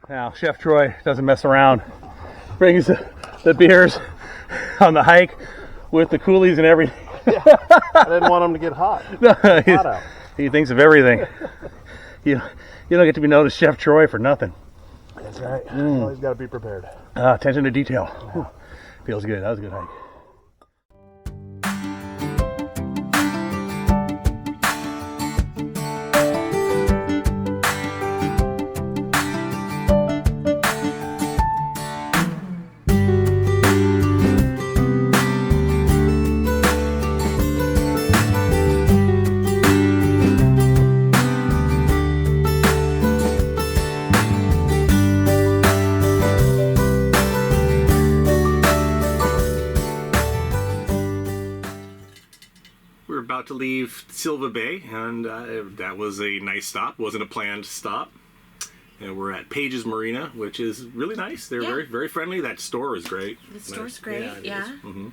Now, Chef Troy doesn't mess around. Brings the beers on the hike with the coolies and everything. Yeah, I didn't want him to get hot. Hot out. He thinks of everything. You don't get to be known as Chef Troy for nothing. That's right. Always got to be prepared. Attention to detail. Whew. Feels good. That was a good hike. To leave Silva Bay, and that was a nice stop. Wasn't a planned stop. And we're at Page's Marina, which is really nice. They're very, very friendly. That store is great. The store's great. Yeah. Mm-hmm.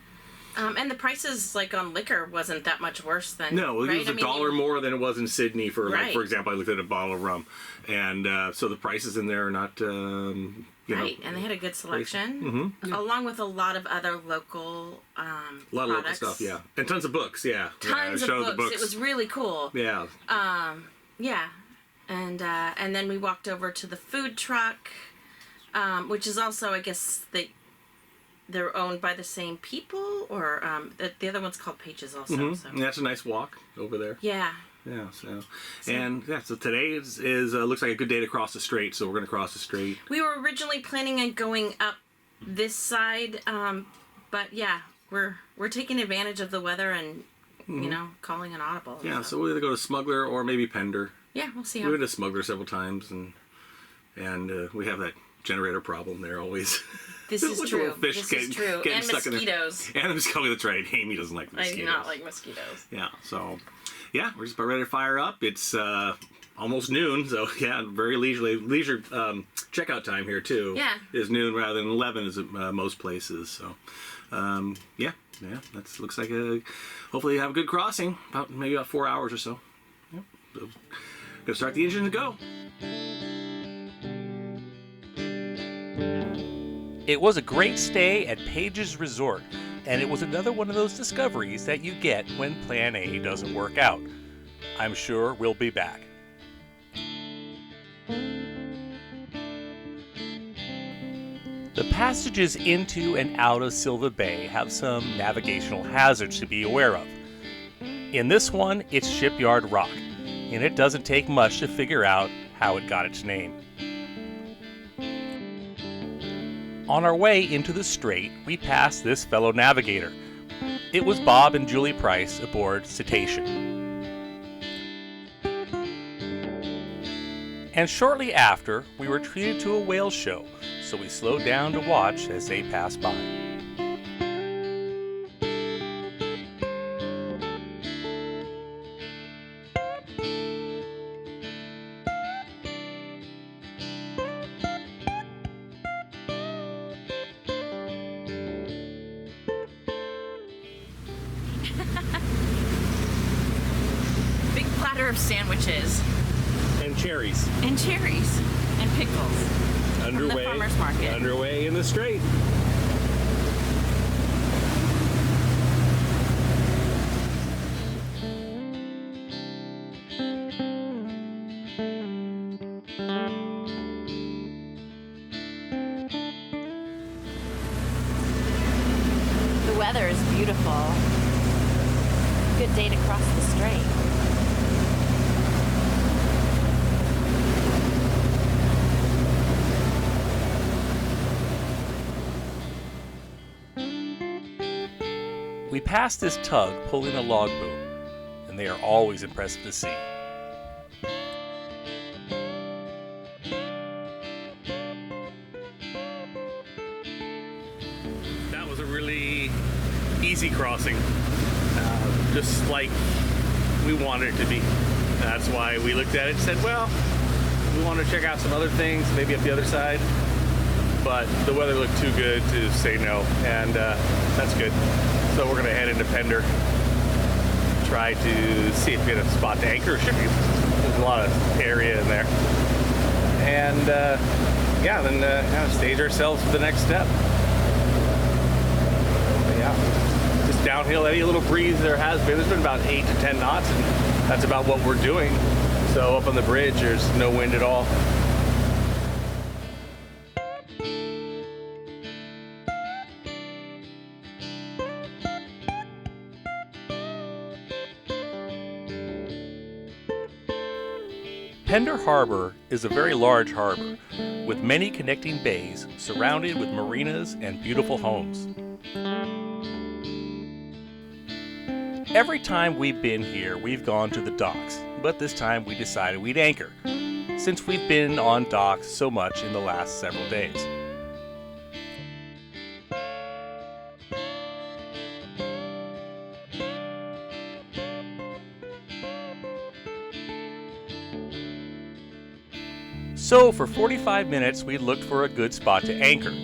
And the prices, like on liquor, wasn't that much worse than. No, it was $1 more than it was in Sydney for, like, for example, I looked at a bottle of rum, and so the prices in there are not. Right, and they had a good selection, along with a lot of other local a lot of local stuff, yeah, and tons of books, yeah. Tons of books. It was really cool. Yeah. Yeah, and then we walked over to the food truck, which is also, I guess, they're owned by the same people, or the other one's called Pages also. So. And that's a nice walk over there. Yeah. Yeah, so today is looks like a good day to cross the strait, so we're going to cross the strait. We were originally planning on going up this side, but yeah, we're taking advantage of the weather and, calling an audible. Yeah, so we'll either go to Smuggler or maybe Pender. Yeah, we'll see how. We went to Smuggler several times, and we have that generator problem there always. This is true. This is true. And mosquitoes. And mosquitoes, that's right. Amy doesn't like mosquitoes. I do not like mosquitoes. Yeah, so... Yeah, we're just about ready to fire up. It's almost noon, so yeah, very leisure checkout time here too. Yeah, is noon rather than 11 as at most places. So, yeah, that looks like hopefully have a good crossing. Maybe about 4 hours or so. Yep. So gonna start the engine and go. It was a great stay at Page's Resort, and it was another one of those discoveries that you get when Plan A doesn't work out. I'm sure we'll be back. The passages into and out of Silva Bay have some navigational hazards to be aware of. In this one, it's Shipyard Rock, and it doesn't take much to figure out how it got its name. On our way into the strait, we passed this fellow navigator. It was Bob and Julie Price aboard Cetacean. And shortly after, we were treated to a whale show, so we slowed down to watch as they passed by. Big platter of sandwiches. And cherries. And cherries. And pickles. Underway. From the farmer's market. Underway in the strait. The weather is beautiful. Good day to cross the strait. We passed this tug pulling a log boom, and they are always impressive to see. That was a really easy crossing, just like we wanted it to be. That's why we looked at it and said, well, we want to check out some other things, maybe up the other side, but the weather looked too good to say no, and that's good. So we're going to head into Pender, try to see if we get a spot to anchor. Should be. There's a lot of area in there. And yeah, then kind of stage ourselves for the next step. But yeah, just downhill, any little breeze there has been. There's been about 8 to 10 knots, and that's about what we're doing. So up on the bridge, there's no wind at all. Pender Harbour is a very large harbor with many connecting bays surrounded with marinas and beautiful homes. Every time we've been here, we've gone to the docks, but this time we decided we'd anchor, since we've been on docks so much in the last several days. So for 45 minutes, we looked for a good spot to anchor.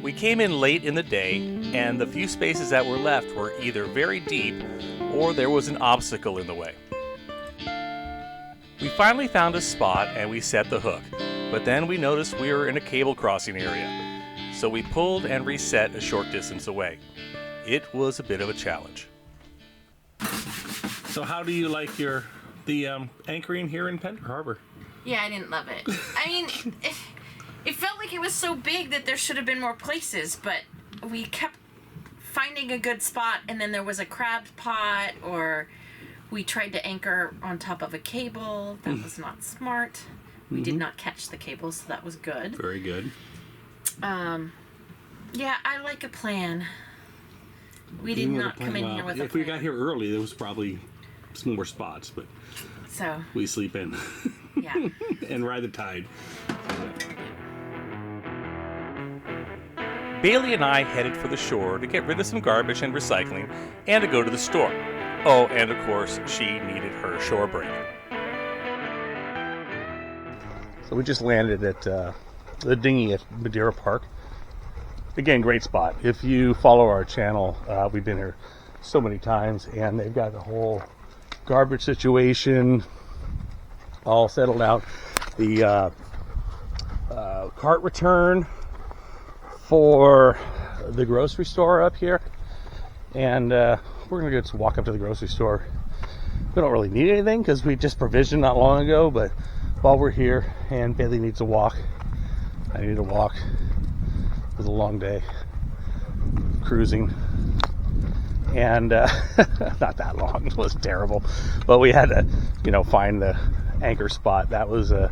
We came in late in the day, and the few spaces that were left were either very deep or there was an obstacle in the way. We finally found a spot and we set the hook, but then we noticed we were in a cable crossing area, so we pulled and reset a short distance away. It was a bit of a challenge. So how do you like the anchoring here in Pender Harbour? Yeah, I didn't love it. I mean, it felt like it was so big that there should have been more places, but we kept finding a good spot, and then there was a crab pot, or we tried to anchor on top of a cable. That was not smart. We did not catch the cable, so that was good. Very good. Yeah, I like a plan. We did not come in here with a plan. If we got here early, there was probably some more spots, but So, we sleep in yeah. and ride the tide. Bailey and I headed for the shore to get rid of some garbage and recycling and to go to the store. Oh, and of course, she needed her shore break. So we just landed at the dinghy at Madeira Park. Again, great spot. If you follow our channel, we've been here so many times, and they've got the whole garbage situation all settled out. The cart return for the grocery store up here, and we're gonna go just walk up to the grocery store. We don't really need anything because we just provisioned not long ago, but while we're here, and Bailey needs a walk, I need a walk. It was a long day cruising, and not that long, it was terrible, but we had to find the anchor spot. That was I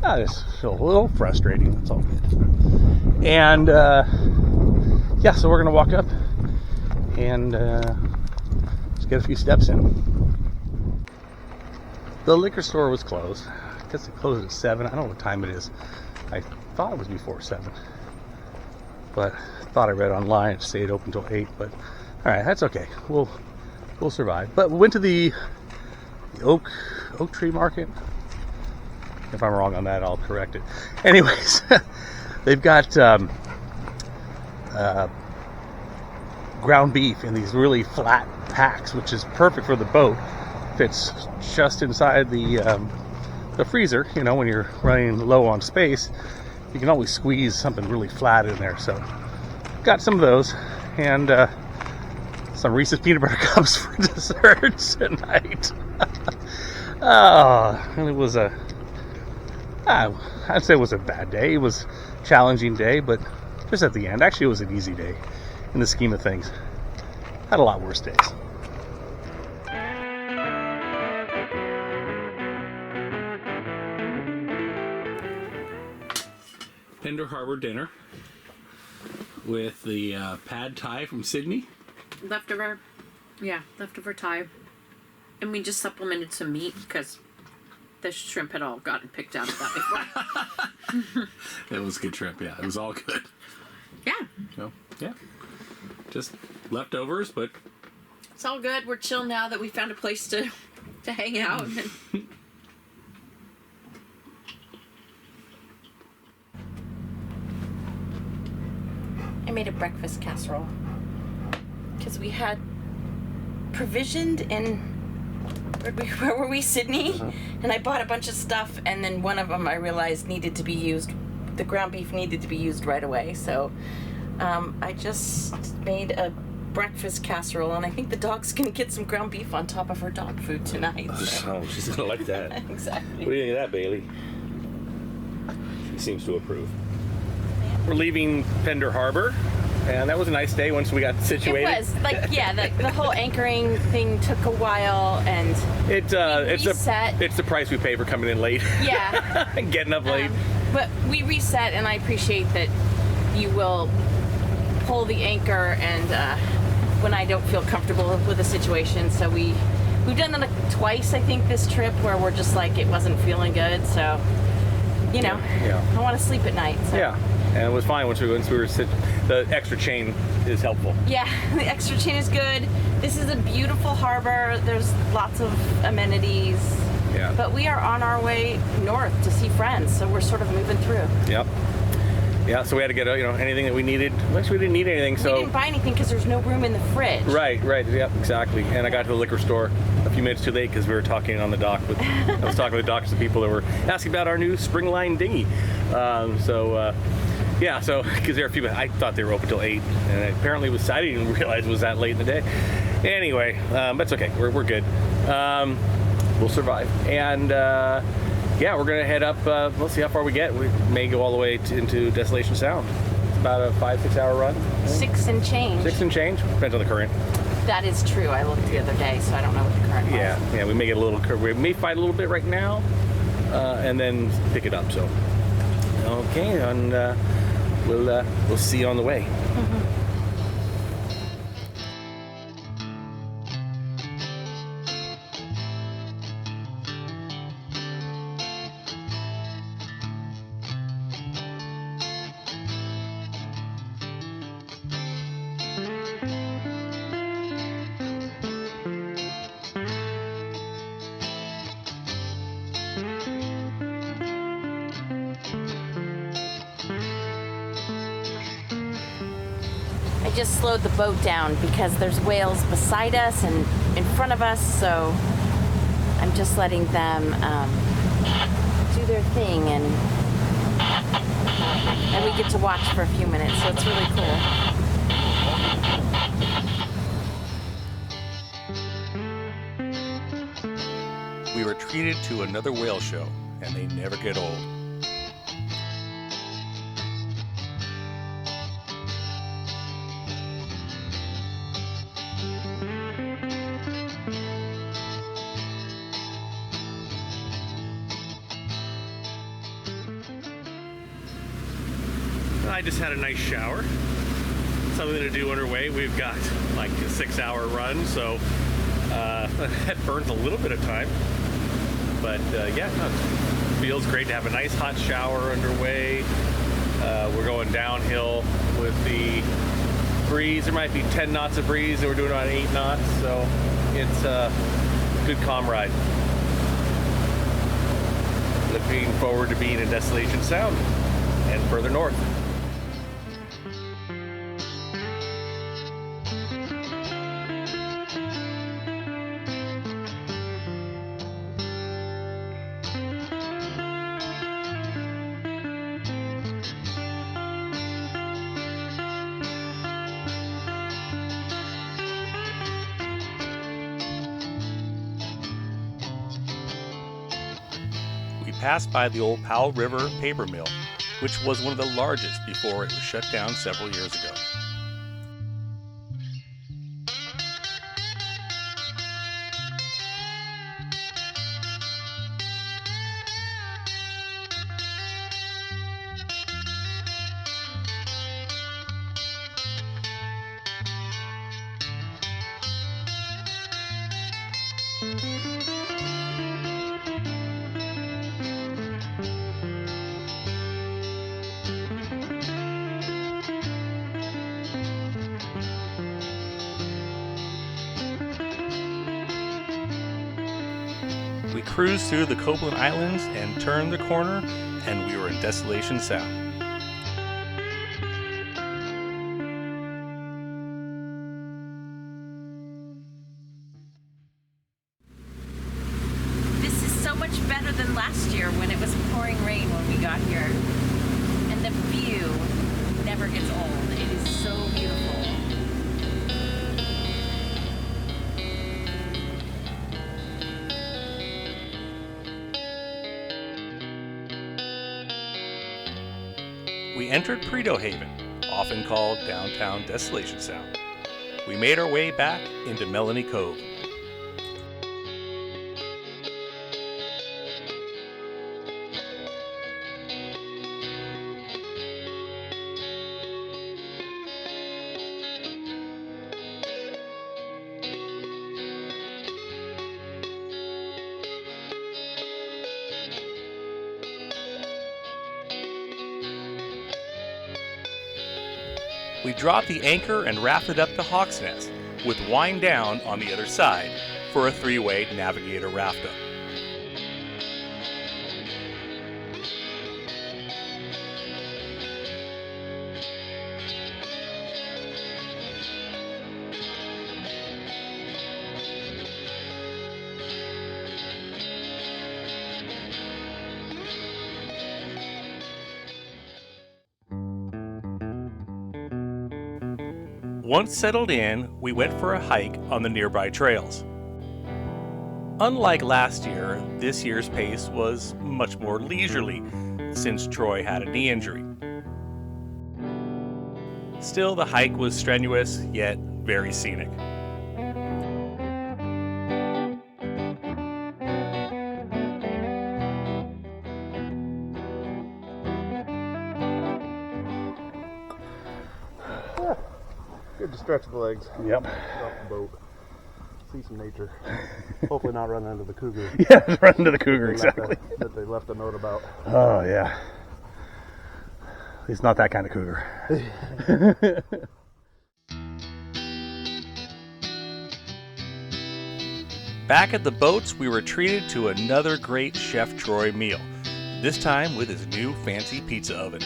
just feel a little frustrating. That's all good. And yeah, so we're gonna walk up and just get a few steps in. The liquor store was closed. I guess it closed at 7. I don't know what time it is. I thought it was before 7, but I thought I read online it stayed open until 8. But all right, that's okay. We'll survive. But we went to the oak tree market. If I'm wrong on that, I'll correct it. Anyways, they've got ground beef in these really flat packs, which is perfect for the boat. Fits just inside the freezer. When you're running low on space, you can always squeeze something really flat in there. So, got some of those, and some Reese's peanut butter cups for dessert tonight. Oh, it was I'd say it was a bad day. It was a challenging day, but just at the end, actually it was an easy day in the scheme of things. Had a lot worse days. Pender Harbour dinner with the pad thai from Sydney. Leftover Thai. And we just supplemented some meat because the shrimp had all gotten picked out of that before. That was a good trip, yeah. It was all good. Yeah. So, yeah. Just leftovers, but It's all good. We're chill now that we found a place to hang out. I made a breakfast casserole because we had provisioned in where were we, Sydney? And I bought a bunch of stuff, and then one of them I realized needed to be used the ground beef needed to be used right away. So I just made a breakfast casserole, and I think the dog's gonna get some ground beef on top of her dog food tonight. So. Oh, she's gonna like that. Exactly. What do you think of that, Bailey? She seems to approve. We're leaving Pender Harbour, and that was a nice day once we got situated. It was like, yeah, the whole anchoring thing took a while, and It's reset. it's the price we pay for coming in late. Yeah. And getting up late. But we reset, and I appreciate that you will pull the anchor and when I don't feel comfortable with the situation. So we've done it twice, I think, this trip, where we're just like, it wasn't feeling good. So, you know, Yeah. I want to sleep at night. So. Yeah, and it was fine once we were the extra chain is helpful. Yeah, the extra chain is good. This is a beautiful harbor. There's lots of amenities. Yeah. But we are on our way north to see friends, so we're sort of moving through. Yep. Yeah, so we had to get anything that we needed. Actually, we didn't need anything, so. We didn't buy anything because there's no room in the fridge. Right, yep, exactly. And I got to the liquor store a few minutes too late because we were talking on the dock. I was talking to the dock to people that were asking about our new Springline dinghy. So because there are a few, I thought they were open till 8, and apparently it was, I didn't even realize it was that late in the day. Anyway, that's okay. We're good. We'll survive. And yeah, we're gonna head up. Let's see how far we get. We may go all the way into Desolation Sound. It's about a 5-6 hour run. 6 and change. 6 and change. Depends on the current. That is true. I looked the other day, so I don't know what the current was. Yeah. We may get a little. We may fight a little bit right now, and then pick it up. So, okay, and we'll see you on the way. I just slowed the boat down because there's whales beside us and in front of us, so I'm just letting them do their thing, and we get to watch for a few minutes, so it's really cool. We were treated to another whale show, and they never get old. I just had a nice shower. Something to do underway. We've got like a 6-hour run, so that burns a little bit of time. But yeah, no, it feels great to have a nice hot shower underway. We're going downhill with the breeze. There might be 10 knots of breeze, and we're doing about 8 knots, so it's a good calm ride. Looking forward to being in Desolation Sound and further north. We passed by the old Powell River paper mill, which was one of the largest before it was shut down several years ago. We cruised through the Copeland Islands and turned the corner, and we were in Desolation Sound. This is so much better than last year when it was pouring rain when we got here. never gets old. It is so beautiful. We entered Prito Haven, often called downtown Desolation Sound. We made our way back into Melanie Cove. We dropped the anchor and rafted up to Hawk's Nest, with Wind Down on the other side for a three-way navigator raft up. Once settled in, we went for a hike on the nearby trails. Unlike last year, this year's pace was much more leisurely since Troy had a knee injury. Still, the hike was strenuous, yet very scenic. Good to stretch the legs. Yep. Get off the boat. See some nature. Hopefully not run into the cougar. Yeah, run into the cougar, exactly. That they left a note about. Oh, yeah. He's not that kind of cougar. Back at the boats, we were treated to another great Chef Troy meal, this time with his new fancy pizza oven.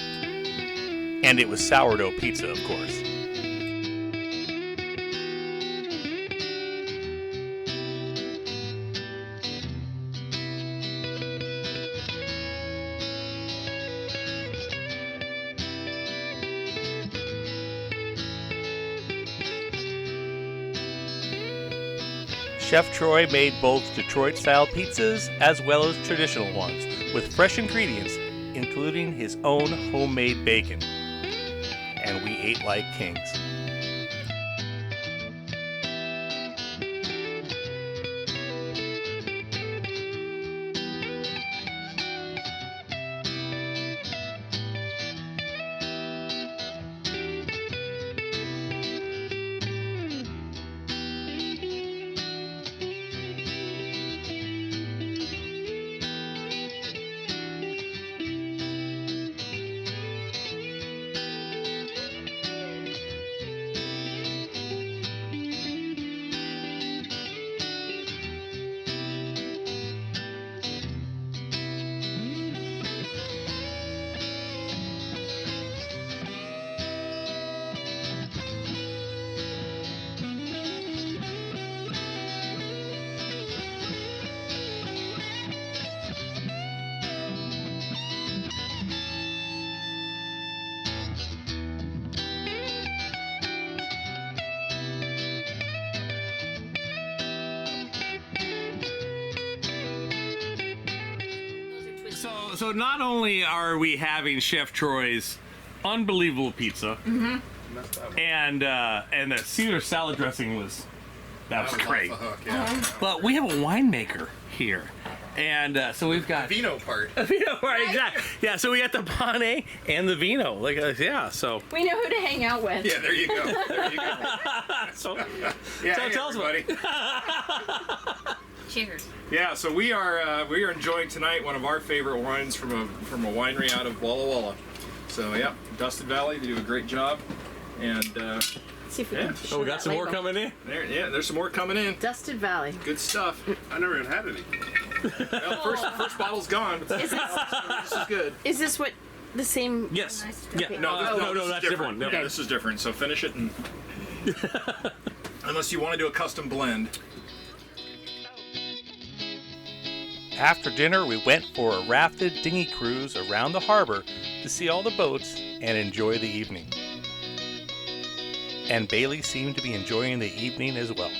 And it was sourdough pizza, of course. Chef Troy made both Detroit-style pizzas as well as traditional ones, with fresh ingredients, including his own homemade bacon. And we ate like kings. So not only are we having Chef Troy's unbelievable pizza, and the Caesar salad dressing was great, but we have a winemaker here. And so we've got Vino part. Vino part, exactly. Yeah, so we got the Bonnet and the Vino. Like, yeah, so. We know who to hang out with. Yeah, there you go. There you go. So, Yeah, so hey, tell us about everybody. Cheers. Yeah, so we are enjoying tonight one of our favorite wines from a winery out of Walla Walla. So yeah, Dustin Valley, they do a great job, and See if we Yeah. can show Oh, we got that some more label. coming in? there's some more coming in. Dusted Valley. Good stuff. I never even had any. Well, first bottle's gone. But Is this, this is good. is this what the same? Yes. Okay. Yeah. No, No, this is that's different. Yeah, Okay. this is different. So finish it, and unless you want to do a custom blend. After dinner, we went for a rafted dinghy cruise around the harbor to see all the boats and enjoy the evening. and Bailey seemed to be enjoying the evening as well.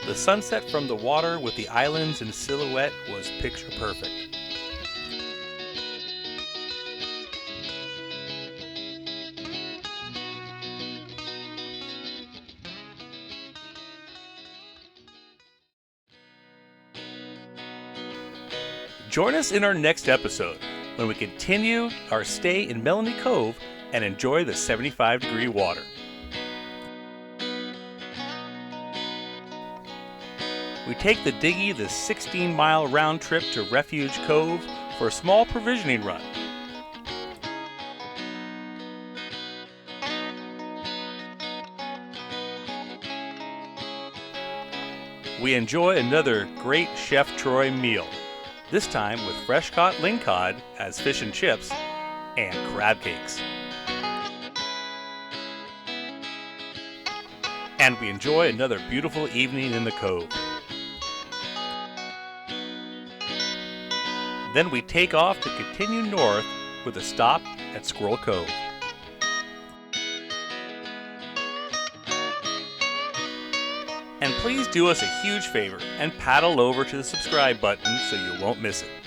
The sunset from the water with the islands in silhouette was picture perfect. Join us in our next episode when we continue our stay in Melanie Cove and enjoy the 75-degree water. We take the dinghy the 16-mile round trip to Refuge Cove for a small provisioning run. We enjoy another great Chef Troy meal, this time with fresh-caught lingcod as fish and chips and crab cakes. And we enjoy another beautiful evening in the cove. Then we take off to continue north with a stop at Squirrel Cove. And please do us a huge favor and paddle over to the subscribe button so you won't miss it.